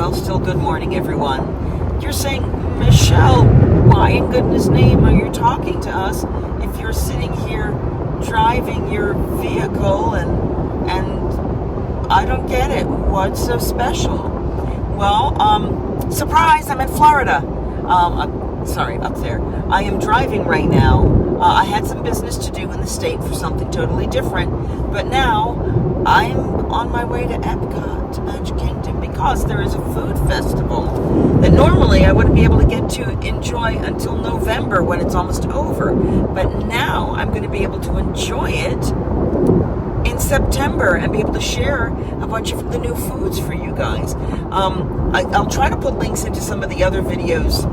Well, still good morning, everyone. You're saying, Michelle, why in goodness name are you talking to us if you're sitting here driving your vehicle and I don't get it. What's so special? Well, surprise, I'm in Florida. Up there. I am driving right now. I had some business to do in the state for something totally different, but now I'm on my way to Epcot, to Magic Kingdom, because there is a food festival that normally I wouldn't be able to get to enjoy until November when it's almost over. But now I'm going to be able to enjoy it in September and be able to share a bunch of the new foods for you guys. I'll try to put links into some of the other videos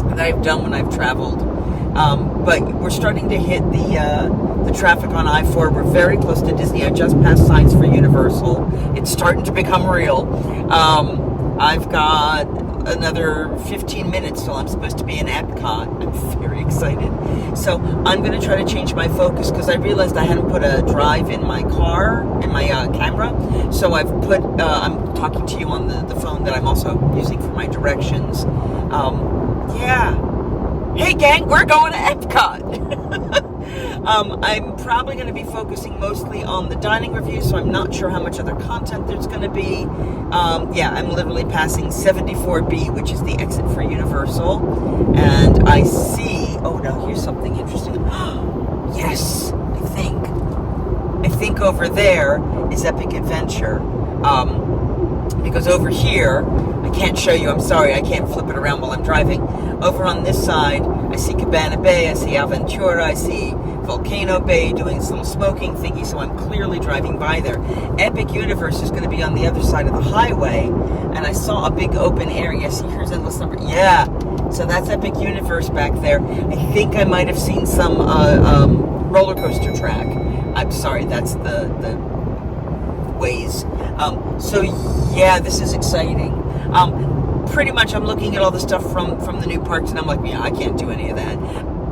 that I've done when I've traveled. But we're starting to hit the traffic on I-4. We're very close to Disney. I just passed signs for Universal. It's starting to become real. I've got another 15 minutes till I'm supposed to be in Epcot. I'm very excited. So I'm going to try to change my focus because I realized I hadn't put a drive in my car, in my camera. So I've put, I'm talking to you on the phone that I'm also using for my directions. Yeah. Hey gang, we're going to Epcot. I'm probably going to be focusing mostly on the dining review, so I'm not sure how much other content there's going to be. Yeah, I'm literally passing 74B, which is the exit for Universal, and I see, oh no, here's something interesting. Yes, I think over there is Epic Adventure. Because over here, I can't show you, I'm sorry, I can't flip it around while I'm driving. Over on this side, I see Cabana Bay, I see Aventura, I see Volcano Bay doing this little smoking thingy, so I'm clearly driving by there. Epic Universe is going to be on the other side of the highway, and I saw a big open area. See, here's endless number. Yeah, so that's Epic Universe back there. I think I might have seen some roller coaster track. I'm sorry, that's the ways. So yeah, this is exciting. Pretty much I'm looking at all the stuff from the new parks and I'm like, yeah, I can't do any of that.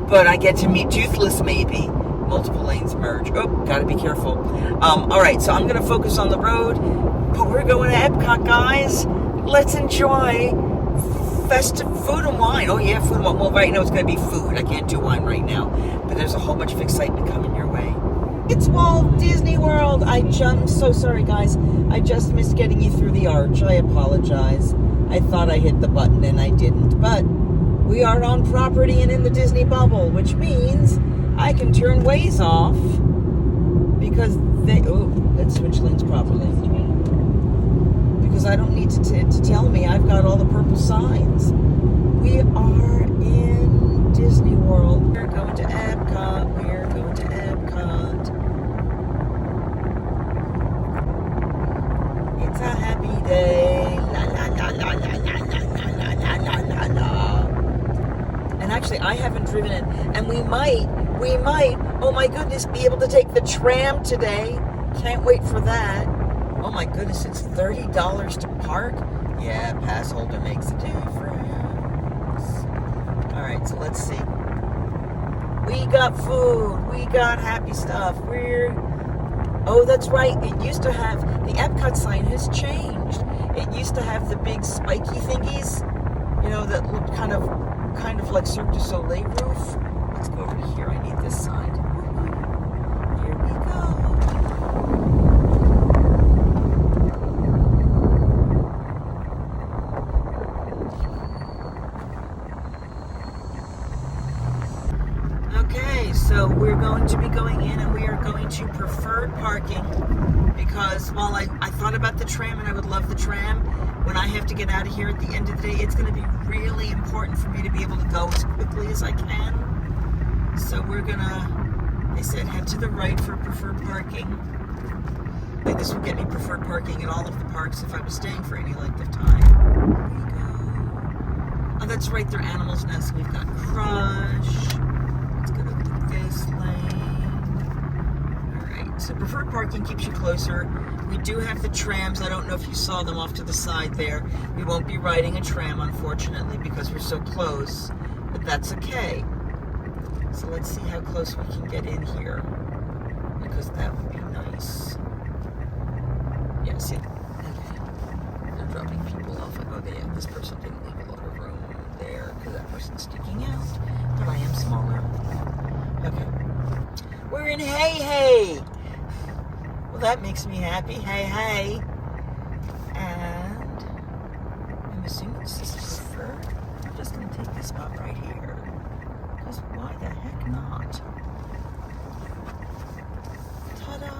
But I get to meet Toothless maybe. Multiple lanes merge. Oh, gotta be careful. Alright, so I'm gonna focus on the road, but we're going to Epcot, guys. Let's enjoy festive food and wine. Oh yeah, food and wine. Well, right now it's gonna be food. I can't do wine right now. But there's a whole bunch of excitement coming your way. It's Walt Disney World. I'm so sorry, guys. I just missed getting you through the arch. I apologize. I thought I hit the button and I didn't. But we are on property and in the Disney bubble, which means I can turn ways off because they... Oh, let's switch lanes properly. Because I don't need to tell me. I've got all the purple signs. We are in Disney World. We're going to Epcot. We're going to Epcot. It's a happy day. La la la la la la la la la la la. And actually, I haven't driven it, and we might, oh my goodness, be able to take the tram today. Can't wait for that. Oh my goodness, it's $30 to park. Yeah, pass holder makes a difference. All right, so let's see. We got food. We got happy stuff. Oh, that's right. It used to have, the Epcot sign has changed. It used to have the big spiky thingies, you know, that looked kind of like Cirque du Soleil roof. Let's go over here. I need this side. Here we go. Okay, so we're going to be going in and we are going to preferred parking because while I thought about the tram and I would love the tram, when I have to get out of here at the end of the day, it's going to be really important for me to be able to go as quickly as I can. So we're going to, they said, head to the right for preferred parking. This would get me preferred parking at all of the parks if I was staying for any length of time. Here we go. Oh, that's right, they're Animals Nest. We've got Crush. Let's go to this lane. Alright, so preferred parking keeps you closer. We do have the trams. I don't know if you saw them off to the side there. We won't be riding a tram, unfortunately, because we're so close, but that's okay. So let's see how close we can get in here, because that would be nice. Yeah, see, okay. dropping people off. Okay, yeah, this person didn't leave a lot of room there because that person's sticking out. But I am smaller. Okay. We're in Hey Hey. Well, that makes me happy. Hey Hey. And I'm assuming this is preferred. I'm just going to take this spot right here. Because why the heck not? Ta-da!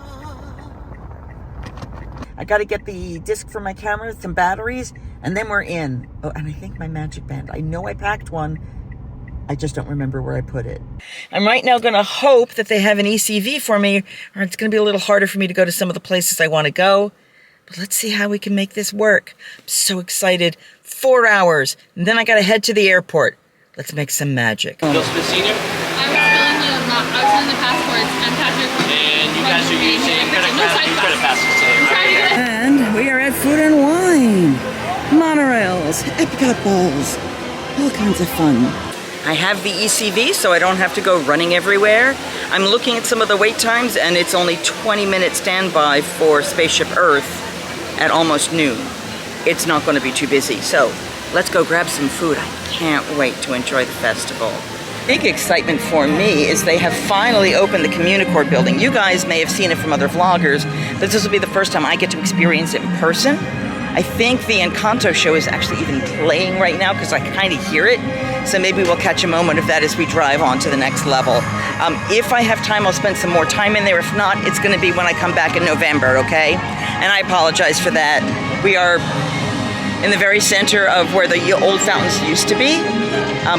I got to get the disc for my camera, some batteries, and then we're in. Oh, and I think my magic band. I know I packed one. I just don't remember where I put it. I'm right now going to hope that they have an ECV for me, or it's going to be a little harder for me to go to some of the places I want to go. But let's see how we can make this work. I'm so excited. 4 hours, and then I got to head to the airport. Let's make some magic. Senior? I was filling the passports, and Patrick. And you guys are using credit passes today. And we are at Food and Wine. Monorails, Epcot balls, all kinds of fun. I have the ECV, so I don't have to go running everywhere. I'm looking at some of the wait times, and it's only 20-minute standby for Spaceship Earth at almost noon. It's not going to be too busy, so let's go grab some food. I can't wait to enjoy the festival. Big excitement for me is they have finally opened the Communicore building. You guys may have seen it from other vloggers, but this will be the first time I get to experience it in person. I think the Encanto show is actually even playing right now because I kind of hear it. So maybe we'll catch a moment of that as we drive on to the next level. If I have time, I'll spend some more time in there. If not, it's going to be when I come back in November, okay? And I apologize for that. We are in the very center of where the old fountains used to be,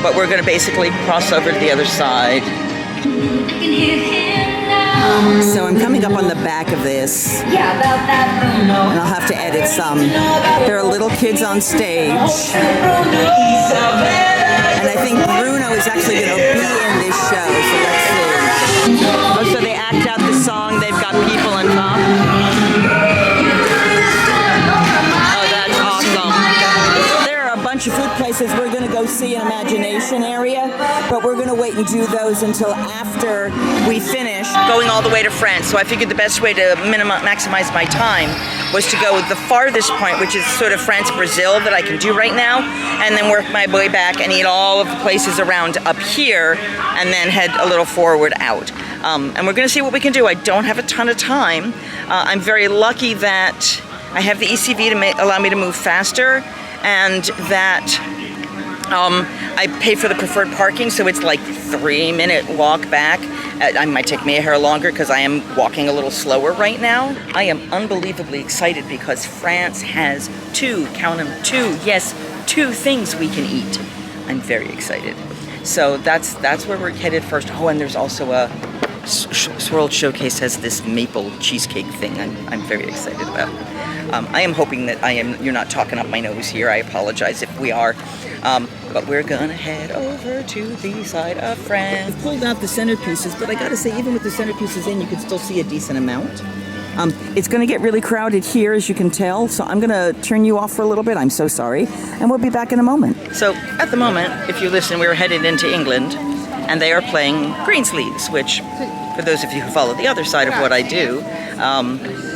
but we're going to basically cross over to the other side. So I'm coming up on the back of this, and I'll have to edit some. There are little kids on stage, and I think Bruno is actually going to be in this show, so let's see. Oh, so they act out the song, they've got people on top. Oh, that's awesome. There are a bunch of food places we're going to go see in Imagination area, but we're going to wait and do those until after we finish going all the way to France. So I figured the best way to maximize my time was to go the farthest point, which is sort of France-Brazil that I can do right now, and then work my way back and eat all of the places around up here, and then head a little forward out. And we're going to see what we can do. I don't have a ton of time. I'm very lucky that I have the ECV to allow me to move faster, and that I pay for the preferred parking, so it's like 3-minute walk back. I might take me a hair longer because I am walking a little slower right now. I am unbelievably excited because France has 2 things we can eat. I'm very excited. So that's where we're headed first. Oh, and there's also a Swirled Showcase has this maple cheesecake thing I'm very excited about. I am hoping that you're not talking up my nose here. I apologize if we are. But we're gonna head over to the side of France. I've pulled out the centerpieces, but I gotta say, even with the centerpieces in, you can still see a decent amount. It's gonna get really crowded here, as you can tell, so I'm gonna turn you off for a little bit. I'm so sorry. And we'll be back in a moment. So, at the moment, if you listen, we're headed into England, and they are playing Greensleeves, which, for those of you who follow the other side of what I do,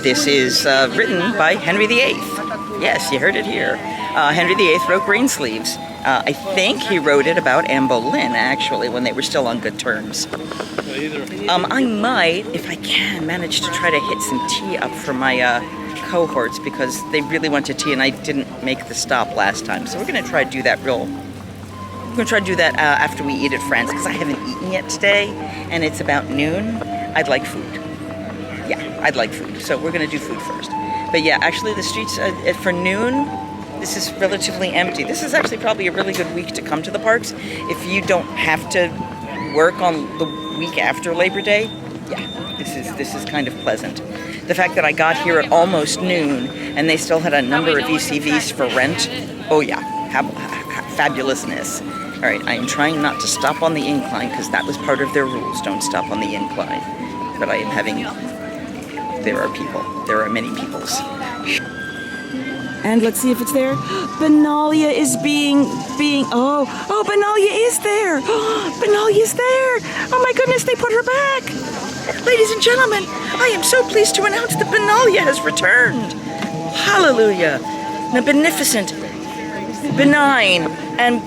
this is written by Henry VIII. Yes, you heard it here. Henry VIII wrote Greensleeves. I think he wrote it about Anne Boleyn, actually, when they were still on good terms. I might, if I can, manage to try to hit some tea up for my cohorts, because they really wanted tea, and I didn't make the stop last time. So we're going to try to do that after we eat at France, because I haven't eaten yet today, and it's about noon. I'd like food. Yeah, I'd like food. So we're going to do food first. But yeah, actually the streets for noon, this is relatively empty. This is actually probably a really good week to come to the parks if you don't have to work on the week after Labor Day. Yeah, this is kind of pleasant. The fact that I got here at almost noon and they still had a number of ECVs for rent. Oh yeah, fabulousness. All right, I am trying not to stop on the incline because that was part of their rules. Don't stop on the incline. But I am having, there are many peoples. And let's see if it's there. Benalia is oh, Benalia is there. Benalia is there. Oh my goodness, they put her back. Ladies and gentlemen, I am so pleased to announce that Benalia has returned. Hallelujah. the beneficent, benign, and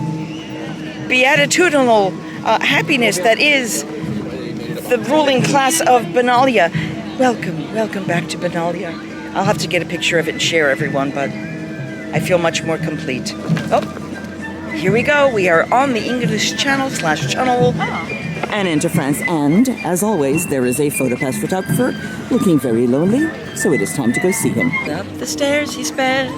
beatitudinal happiness that is the ruling class of Benalia. Welcome back to Benalia. I'll have to get a picture of it and share, everyone, but I feel much more complete. Oh, here we go. We are on the English channel/channel and into France. And, as always, there is a photopass photographer looking very lonely, so it is time to go see him. Up the stairs he sped,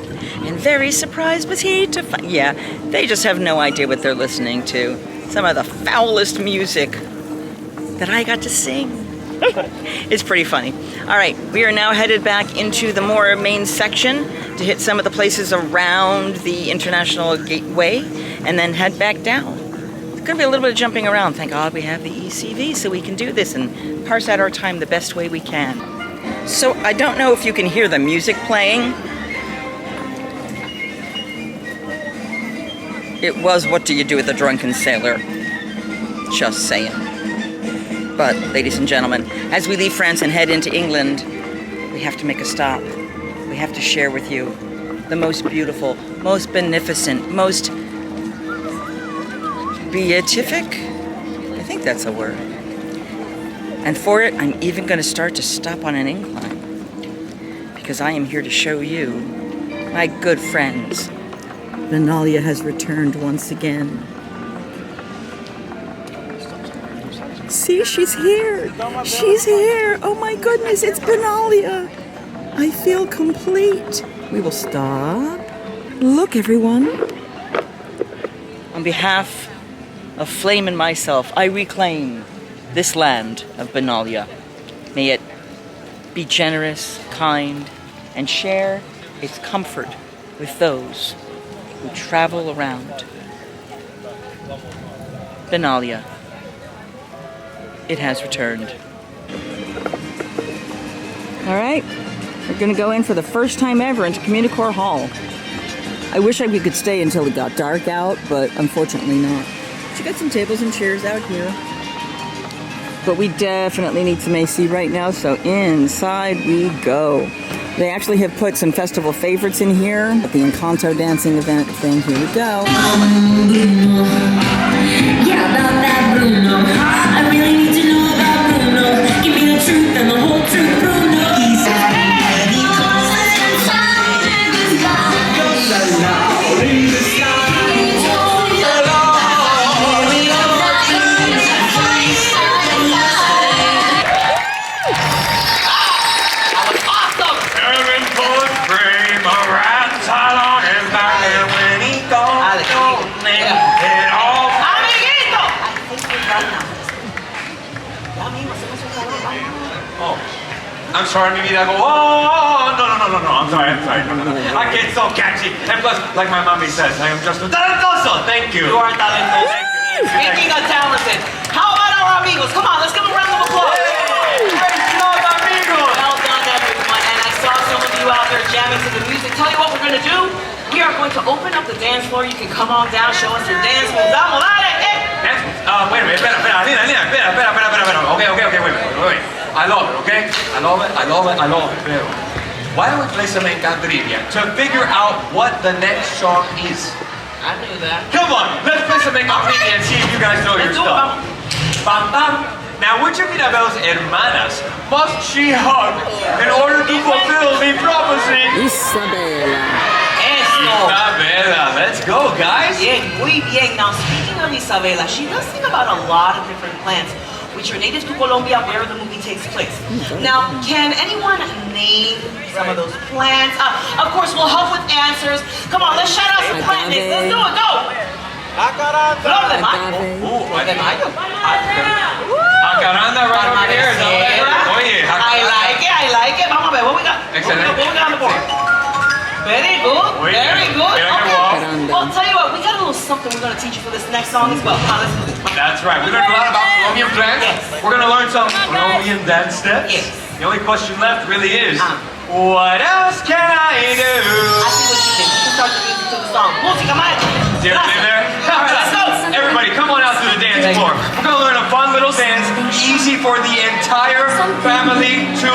and very surprised was he to find... Yeah, they just have no idea what they're listening to. Some of the foulest music that I got to sing. It's pretty funny. All right, we are now headed back into the more main section to hit some of the places around the International Gateway and then head back down. It's going to be a little bit of jumping around. Thank God we have the ECV so we can do this and parse out our time the best way we can. So I don't know if you can hear the music playing. It was What Do You Do with a Drunken Sailor? Just saying. But, ladies and gentlemen, as we leave France and head into England, we have to make a stop. We have to share with you the most beautiful, most beneficent, most beatific? I think that's a word. And for it, I'm even going to start to stop on an incline. Because I am here to show you, my good friends, Benalia has returned once again. See, she's here. She's here. Oh my goodness, it's Benalia. I feel complete. We will stop. Look, everyone. On behalf of Flame and myself, I reclaim this land of Benalia. May it be generous, kind, and share its comfort with those who travel around. Benalia. It has returned. All right, we're gonna go in for the first time ever into Communicore Hall. I wish we could stay until it got dark out, but unfortunately not. So you got some tables and chairs out here. But we definitely need some AC right now, so inside we go. They actually have put some festival favorites in here at the Encanto dancing event thing. Here we go. Yeah, about that Bruno. I really need to know about Bruno. Give me the truth and the whole truth, Bruno. He's I'm sorry, mi vida. Go, oh, no, I'm sorry. No. I get so catchy. And plus, like my mommy says, I am just a talentoso. Thank you. You are talentoso. Speaking of talented, how about our amigos? Come on, let's give them a round of applause. Los amigos. Well done, everyone. And I saw some of you out there jamming to the music. Tell you what we're going to do. We are going to open up the dance floor. You can come on down, show us your dance moves. Vamos, dale, Dance moves? Wait a minute. Espera. Okay, wait. I love it, okay? I love it. Pero why don't we play some Encantrivia to figure out what the next song is? I knew that. Come on, let's play some Encantrivia and see if you guys know your stuff. Bam, bam. Now, which of Mirabel's hermanas must she hug in order to fulfill the prophecy? Isabela. Isabela, let's go, guys. Bien, muy bien. Now, speaking of Isabela, she does sing about a lot of different plants which are native to Colombia, where the movie takes place. Now, can anyone name some of those plants? Of course, we'll help with answers. Come on, let's shout out some plant names. Let's do it, go! Flor de Mayo. Flor de Mayo. Jacaranda right over here. Oye, I like it. Vamos a ver, what we got? Excelente. What we got on the board? Very good. Okay. Well, tell you what, we got a little something we're going to teach you for this next song as well. That's right. We learned a lot about Colombian plants. Yes. We're going to learn some Colombian dance steps. Yes. The only question left really is, what else can I do? I see what you did. You can start the music to the song. Música, maestro. See everybody there? All right, let's go. Everybody, come on out to the dance floor. We're going to learn a fun little dance, easy for the entire family to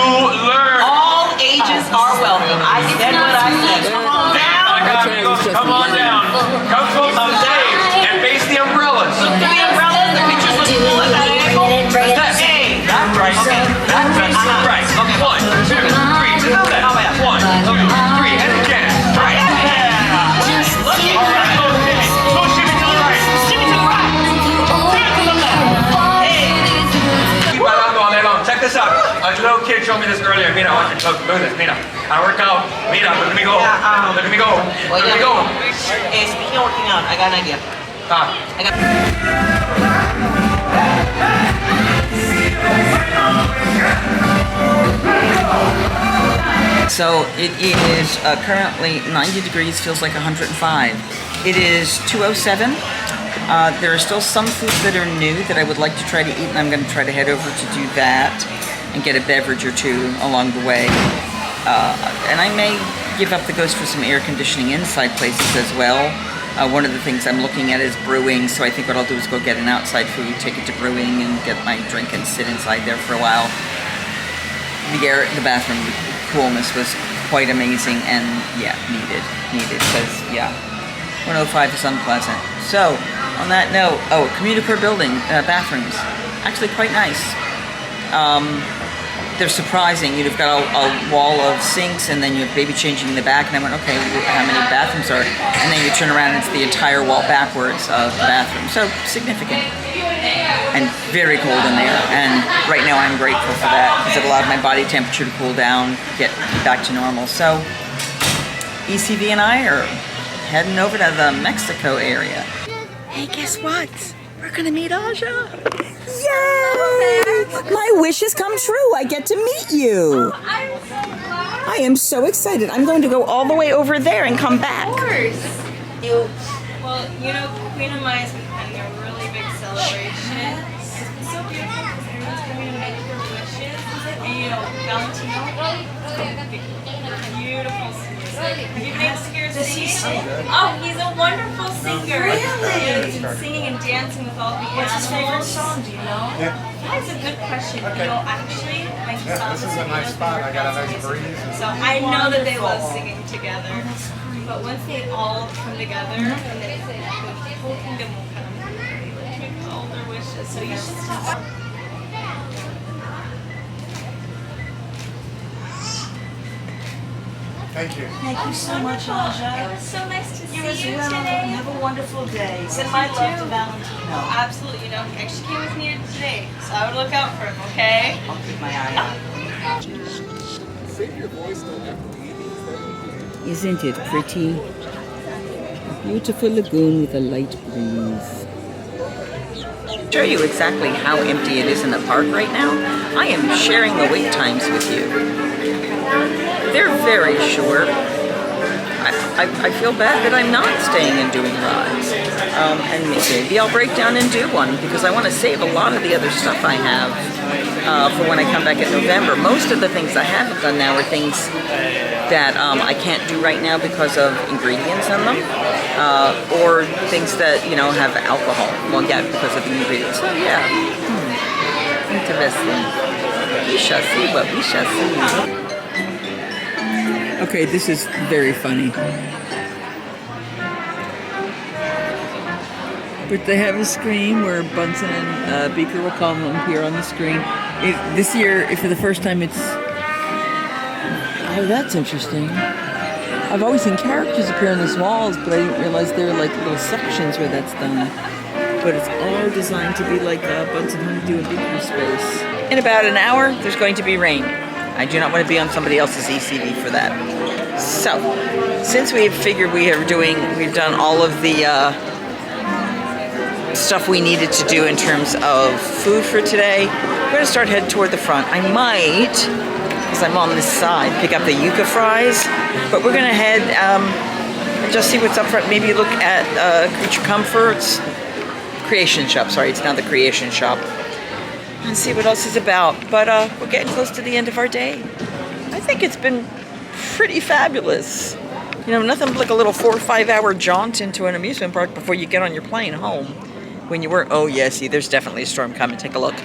learn. All ages are welcome. I said what I said. Come on down. job, amigos. Come on down. Come close to the stage and face the umbrellas. Look to the umbrellas. The pictures look cool at that angle. That's it. That's right. Okay. That's right. Okay. 1, 2, 3. To the left. 1, 2, 3. And again. Right. Yeah. Look at All right. Okay. Go shimmy to the right. Shimmy to the right. Turn to the left. Hey. Keep bailando all day long. Check this out. A little kid showed me this earlier. Mira, watch it. Look at this. Mira. I work out. Mira, look at me go. Look at me go. Look at me go. Speaking of working out, I got an idea. I got. So it is currently 90 degrees, feels like 105. It is 2:07. There are still some foods that are new that I would like to try to eat, and I'm going to try to head over to do that and get a beverage or two along the way. And I may give up the ghost for some air conditioning inside places as well. One of the things I'm looking at is brewing, so I think what I'll do is go get an outside food, take it to brewing, and get my drink and sit inside there for a while. The bathroom coolness was quite amazing, and yeah, needed, because yeah, 105 is unpleasant. So, on that note, community building, bathrooms, actually quite nice. They're surprising. You've got a wall of sinks, and then you have baby changing in the back, and I went, okay, how many bathrooms are, and then you turn around and it's the entire wall backwards of the bathroom. So, significant. And very cold in there, and right now I'm grateful for that, because it allowed my body temperature to cool down, get back to normal. So, ECV and I are heading over to the Mexico area. Hey, guess what? We're gonna meet Aja. Yay! My wish has come true. I get to meet you. I'm so glad. I am so excited. I'm going to go all the way over there and come back. Of course. Well, you know, Queen of Maya is becoming a really big celebration. It's been so beautiful because everyone's coming to make their wishes. And you know, Valentino, beautiful singer. Have you been able to hear his singing? Oh, he's a wonderful singer. Really? He's been singing and dancing with all the animals. What's his favorite song? Do you know? That's a good question. Okay. You know, actually, my This is a nice spot. I got a nice breeze. So I know that they love singing together. But once they all come together, and then the whole kingdom will come and make all their wishes. So you should stop. Thank you. Thank you so much, Aja. It was so nice to see You as you well. today. Have a wonderful day. Send You my love too. to Valentino. Oh, absolutely. You know, he actually came with me today, so I would look out for him, okay? I'll keep my eye out. Isn't it pretty? A beautiful lagoon with a light breeze. I'll show you exactly how empty it is in the park right now. I am sharing the wait times with you. They're very short. I feel bad that I'm not staying and doing rides. And maybe I'll break down and do one, because I want to save a lot of the other stuff I have for when I come back in November. Most of the things I haven't done now are things that I can't do right now because of ingredients in them, or things that, you know, have alcohol. Well, yeah, because of the ingredients. So yeah, interesting. We shall see what we shall see. Okay, this is very funny. But they have a screen where Bunsen and Beaker will come here on the screen. This year, for the first time, it's... Oh, that's interesting. I've always seen characters appear on these walls, but I didn't realize there are like little sections where that's done. But it's all designed to be like Bunsen Honeydew and Beaker space. In about an hour, there's going to be rain. I do not want to be on somebody else's ECV for that. So, since we've figured we've done all of the stuff we needed to do in terms of food for today, we're going to start heading toward the front. I might, because I'm on this side, pick up the yuca fries, but we're going to head and just see what's up front. Maybe look at Creature Comforts, Creation Shop. Sorry, it's now the Creation Shop. And see what else is about. But we're getting close to the end of our day. I think it's been pretty fabulous. You know, nothing like a little 4 or 5 hour jaunt into an amusement park before you get on your plane home. When you were, oh yeah, see, there's definitely a storm coming. Take a look.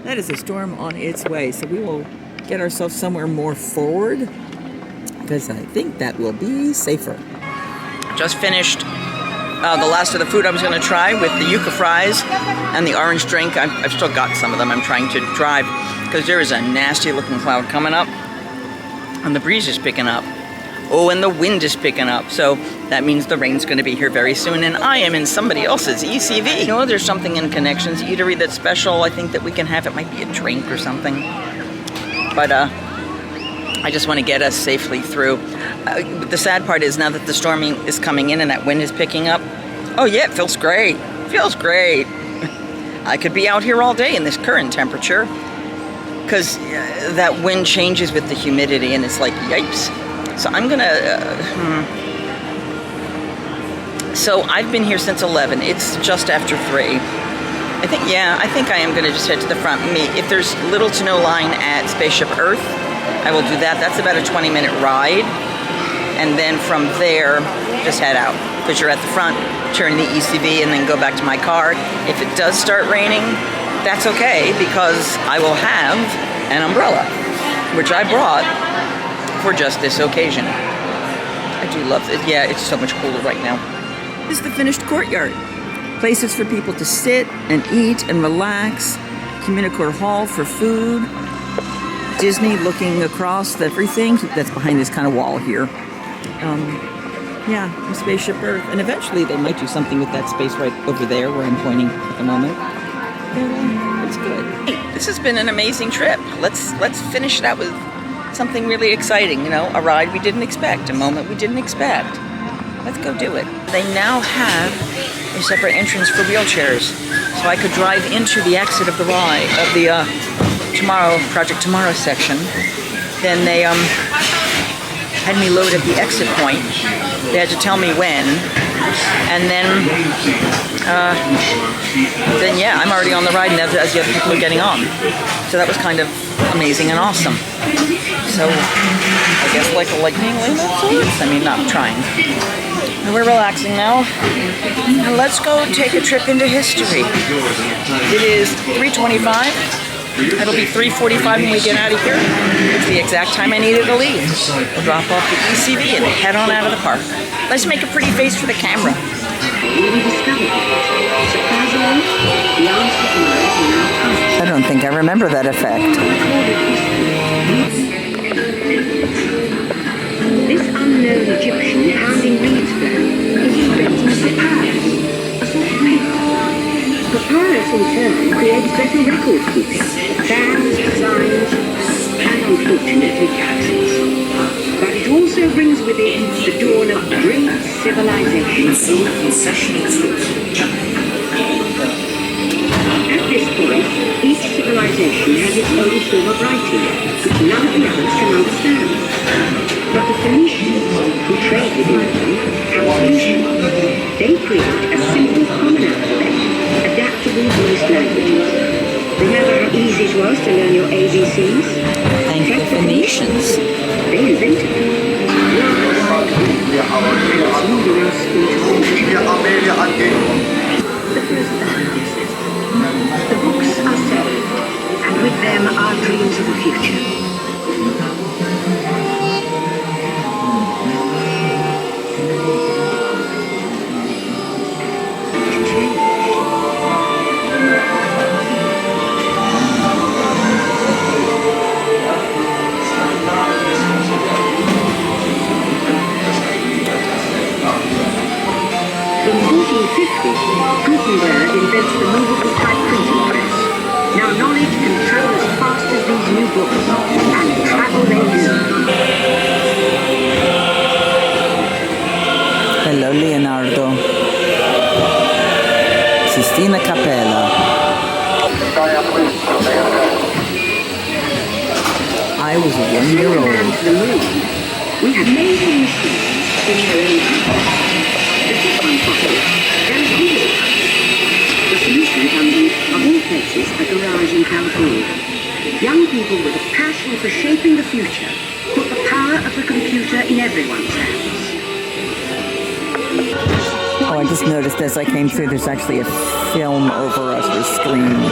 That is a storm on its way. So we will get ourselves somewhere more forward, because I think that will be safer. Just finished the last of the food I was going to try with the yuca fries and the orange drink. I've still got some of them. I'm trying to drive because there is a nasty looking cloud coming up and the breeze is picking up. Oh, and the wind is picking up. So that means the rain's going to be here very soon and I am in somebody else's ECV. You know, there's something in Connections Eatery that's special. I think that we can have. It might be a drink or something. But I just want to get us safely through. The sad part is now that the storm is coming in and that wind is picking up. Oh yeah, it feels great. Feels great. I could be out here all day in this current temperature because that wind changes with the humidity and it's like, yipes. So I'm gonna, so I've been here since 11. It's just after 3. I think I am gonna just head to the front. If there's little to no line at Spaceship Earth, I will do that. That's about a 20-minute ride. And then from there, just head out. Because you're at the front, turn the ECV, and then go back to my car. If it does start raining, that's okay, because I will have an umbrella, which I brought for just this occasion. I do love it. Yeah, it's so much cooler right now. This is the finished courtyard. Places for people to sit and eat and relax. Communicore Hall for food. Disney looking across everything. That's behind this kind of wall here. Yeah, Spaceship Earth. And eventually they might do something with that space right over there where I'm pointing at the moment. But it's good. Hey, this has been an amazing trip. Let's finish it out with something really exciting, you know, a ride we didn't expect, a moment we didn't expect. Let's go do it. They now have a separate entrance for wheelchairs, so I could drive into the exit of the ride, of the Project Tomorrow section. Then they had me load at the exit point. They had to tell me when, and then yeah, I'm already on the ride, and as the other people are getting on. So that was kind of amazing and awesome. So I guess like a lightning lane of sorts. I mean, not trying. And we're relaxing now. And let's go take a trip into history. It is 3:25. It'll be 3:45 when we get out of here. It's the exact time I needed to leave. We'll drop off the ECV and head on out of the park. Let's make a pretty face for the camera. I don't think I remember that effect. This unknown Egyptian pounding reeds flow is invented as papyrus, a sort of paper. Papyrus in turn creates better record keeping, plans, designs, and unfortunately taxes. But it also brings with it the dawn of great civilization. At this point, each civilization has its own form of writing, which none of the others can understand. But the Phoenicians, who traded in them, have a solution. They create a simple common alphabet, adaptable to most languages. Remember how easy it was to learn your ABCs? Thank the Phoenicians. They invented them. It's moving us into the first paragraph. The books are saved, and with them our dreams of the future. In 1450, Gutenberg invents the movable type printing press. Now knowledge can travel as fast as these new books, and travel they do. Hello, Leonardo. Sistina Capella. I was 1 year old. To the moon, we have amazing machines in their own right. The first one possible, there is video. The solution comes in, of all places, a garage in California. Young people with a passion for shaping the future put the power of the computer in everyone's hands. Oh, I just noticed as I came through, there's actually a film over us, the screen.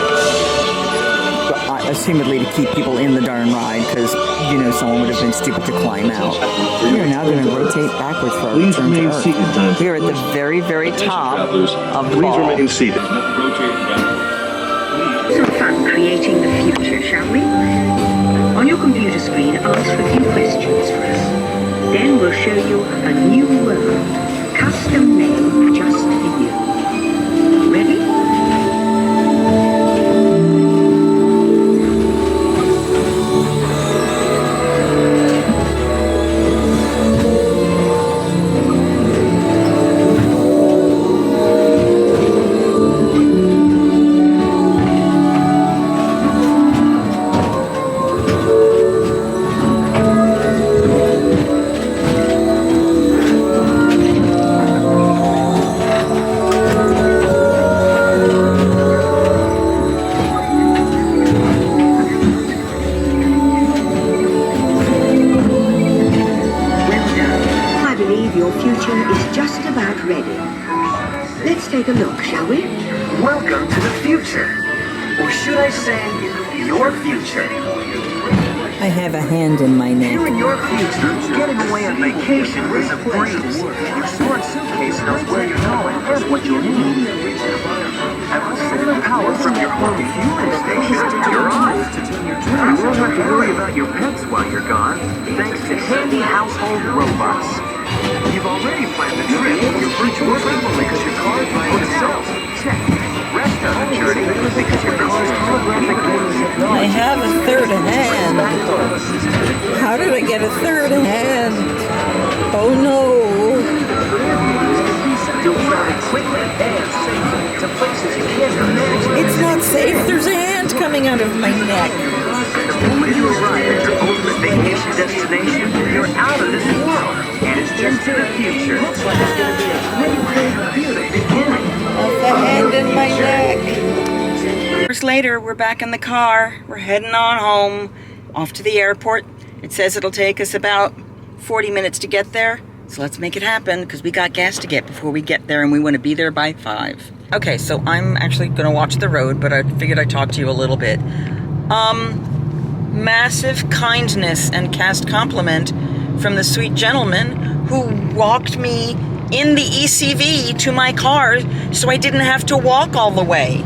assumedly to keep people in the darn ride, because, you know, someone would have been stupid to climb out. We are now going to rotate backwards for our Please return to remain Earth. seated. We are at the very, very top of the Please ball. remain seated. Some fun creating the future, shall we? On your computer screen, answer a few questions for us. Then we'll show you a new world, custom made just for you. Ready? Take a look, shall we? Welcome to the future. Or should I say, your future. I have a hand in my neck. You and your future, getting away on vacation is a breeze. Your smart suitcase knows where you're going and what you'll need. And with solar power from your home fueling station, you're on. You won't have to worry about your pets while you're gone, thanks to handy household robots. You've already planned the trip. Your virtual travel because your car drives itself. Check. Rest on the journey because your car's holographic lens. I have a third hand. How did I get a third hand? Oh no. You'll travel quickly and safely to places you can't imagine. It's not safe. There's a hand coming out of my neck. The moment you arrive at your ultimate vacation destination, you're out of this world and into the future. Looks like it's going to be a pretty good beginning. Of the hand in my neck. Hours later, we're back in the car. We're heading on home, off to the airport. It says it'll take us about 40 minutes to get there. So let's make it happen, because we got gas to get before we get there, and we want to be there by 5. Okay, so I'm actually going to watch the road, but I figured I'd talk to you a little bit. Massive kindness and cast compliment from the sweet gentleman who walked me in the ECV to my car so I didn't have to walk all the way.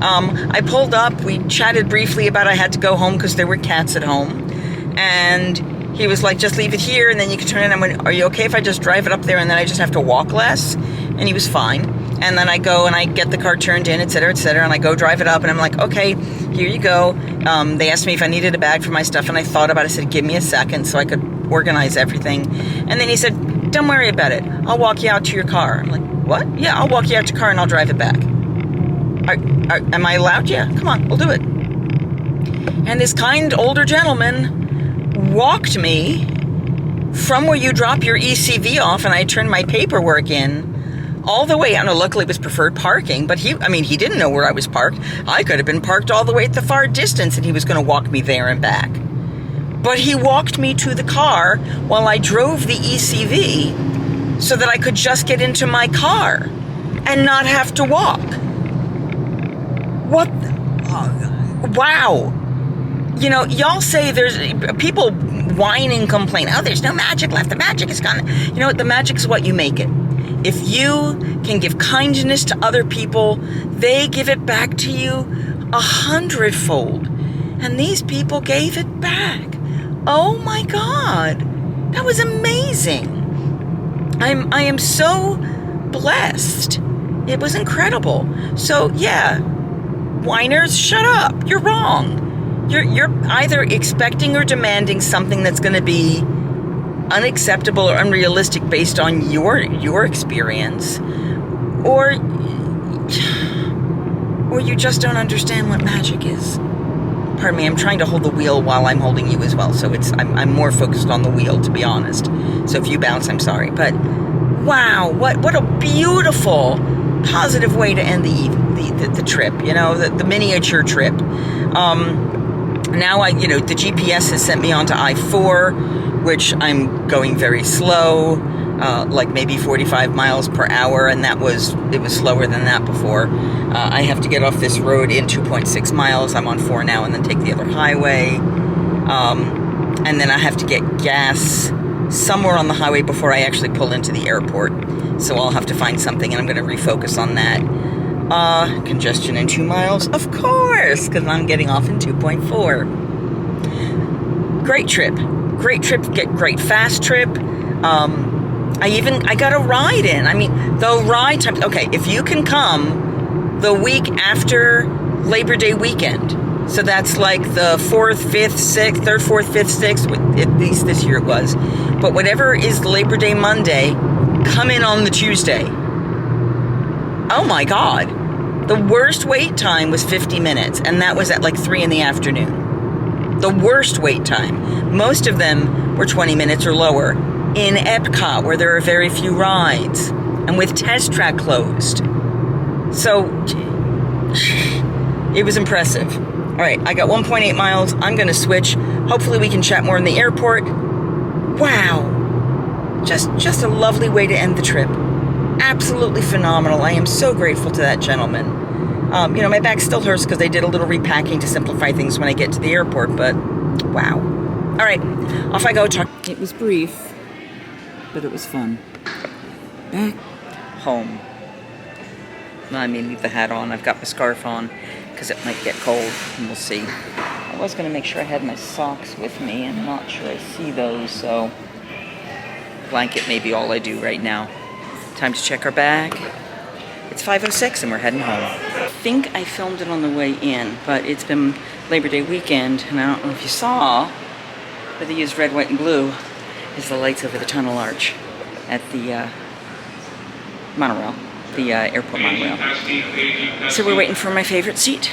I pulled up, we chatted briefly about I had to go home because there were cats at home, and he was like, just leave it here and then you can turn it. I went, are you okay if I just drive it up there and then I just have to walk less? And he was fine. And then I go and I get the car turned in, etc., and I go drive it up, and I'm like, okay, here you go. They asked me if I needed a bag for my stuff, and I thought about it. I said, give me a second so I could organize everything. And then he said, don't worry about it. I'll walk you out to your car. I'm like, what? Yeah, I'll walk you out to your car and I'll drive it back. Am I allowed? Yeah, come on, we'll do it. And this kind older gentleman walked me from where you drop your ECV off and I turned my paperwork in all the way. I don't know, luckily it was preferred parking, but he didn't know where I was parked. I could have been parked all the way at the far distance and he was going to walk me there and back. But he walked me to the car while I drove the ECV so that I could just get into my car and not have to walk. What? Wow. You know, y'all say there's people whine and complain. Oh, there's no magic left. The magic is gone. You know what? The magic is what you make it. If you can give kindness to other people, they give it back to you 100-fold. And these people gave it back. Oh my God. That was amazing. I am so blessed. It was incredible. So yeah, whiners, shut up. You're wrong. You're either expecting or demanding something that's going to be unacceptable or unrealistic based on your experience, or you just don't understand what magic is. Pardon me, I'm trying to hold the wheel while I'm holding you as well, so I'm more focused on the wheel, to be honest. So if you bounce, I'm sorry. But wow, what a beautiful, positive way to end the trip. You know, the miniature trip. Now the GPS has sent me onto I-4. which I'm going very slow, like maybe 45 miles per hour, and it was slower than that before. I have to get off this road in 2.6 miles. I'm on 4 now, and then take the other highway. And then I have to get gas somewhere on the highway before I actually pull into the airport. So I'll have to find something, and I'm going to refocus on that. Congestion in 2 miles, of course, because I'm getting off in 2.4. Great trip, great fast trip. I got a ride in. I mean, the ride time. Okay, if you can come the week after Labor Day weekend, so that's like the 4th, 5th, 6th, 3rd, 4th, 5th, 6th, at least this year it was. But whatever is Labor Day Monday, come in on the Tuesday. Oh my God. The worst wait time was 50 minutes, and that was at like 3 in the afternoon. The worst wait time. Most of them were 20 minutes or lower in Epcot, where there are very few rides, and with Test Track closed. So, it was impressive. All right, I got 1.8 miles. I'm going to switch. Hopefully we can chat more in the airport. Wow. Just a lovely way to end the trip. Absolutely phenomenal. I am so grateful to that gentleman. My back still hurts because I did a little repacking to simplify things when I get to the airport, but wow. All right, off I go. It was brief, but it was fun. Back home. I may leave the hat on. I've got my scarf on because it might get cold, and we'll see. I was going to make sure I had my socks with me. I'm not sure I see those, so blanket may be all I do right now. Time to check our bag. It's 5:06 and we're heading home. I think I filmed it on the way in, but it's been Labor Day weekend, and I don't know if you saw, but they used red, white, and blue as the lights over the tunnel arch at the monorail, the airport monorail. So we're waiting for my favorite seat.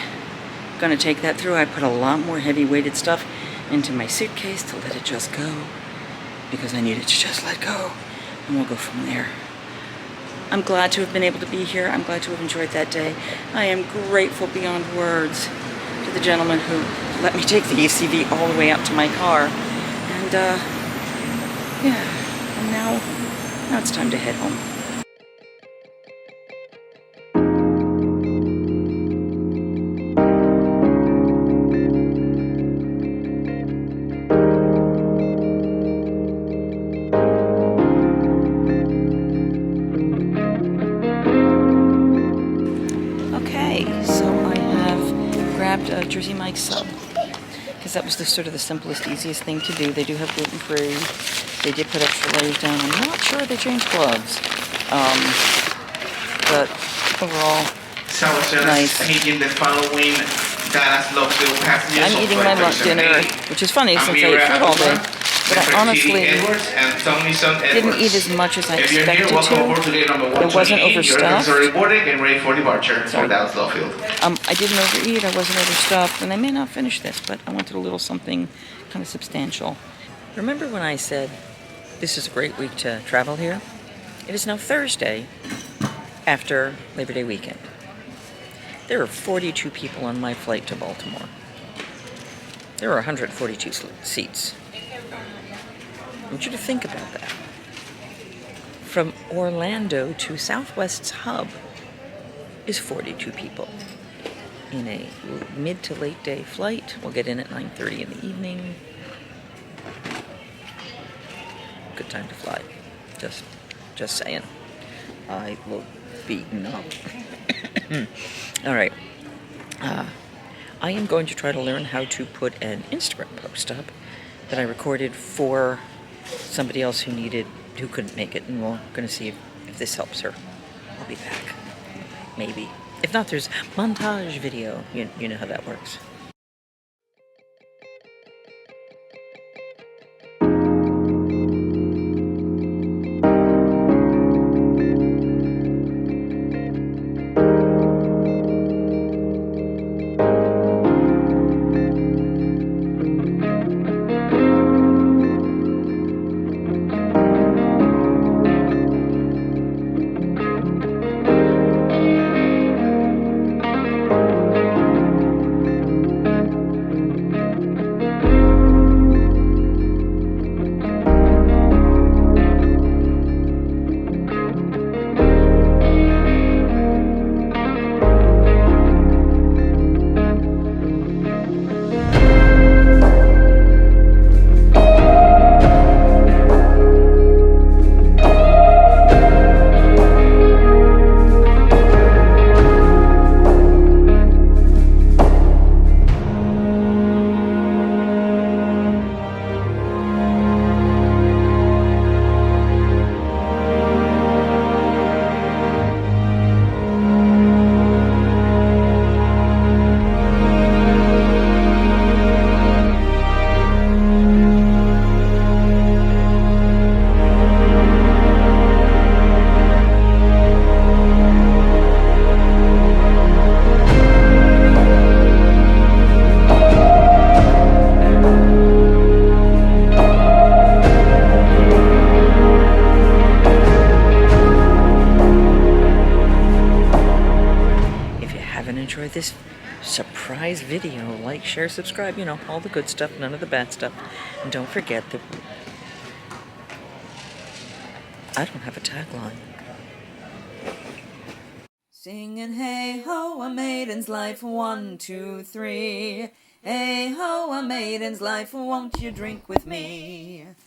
Gonna take that through. I put a lot more heavy-weighted stuff into my suitcase to let it just go, because I needed to just let go, and we'll go from there. I'm glad to have been able to be here. I'm glad to have enjoyed that day. I am grateful beyond words to the gentleman who let me take the ACV all the way out to my car. And yeah, and now it's time to head home. Jersey Mike's sub, because that was the sort of the simplest, easiest thing to do. They do have gluten-free. They did put extra layers down. I'm not sure they changed gloves, but overall, nice. I'm eating my lunch dinner, which is funny since I ate food all day. But I honestly didn't eat as much as I expected to. It wasn't overstuffed. Sorry. I didn't overeat, I wasn't overstuffed, and I may not finish this, but I wanted a little something kind of substantial. Remember when I said this is a great week to travel here? It is now Thursday after Labor Day weekend. There are 42 people on my flight to Baltimore. There are 142 seats. I want you to think about that. From Orlando to Southwest's hub is 42 people. In a mid to late day flight, we'll get in at 9:30 in the evening. Good time to fly. Just saying. I look beaten up. All right. I am going to try to learn how to put an Instagram post up that I recorded for somebody else who couldn't make it, and we're going to see if this helps her. I'll be back. Maybe. If not, there's montage video. You know how that works. this surprise video. Like, share, subscribe, you know, all the good stuff, none of the bad stuff. And don't forget that I don't have a tagline. Singing hey ho, a maiden's life, 1, 2, 3. Hey ho, a maiden's life, won't you drink with me?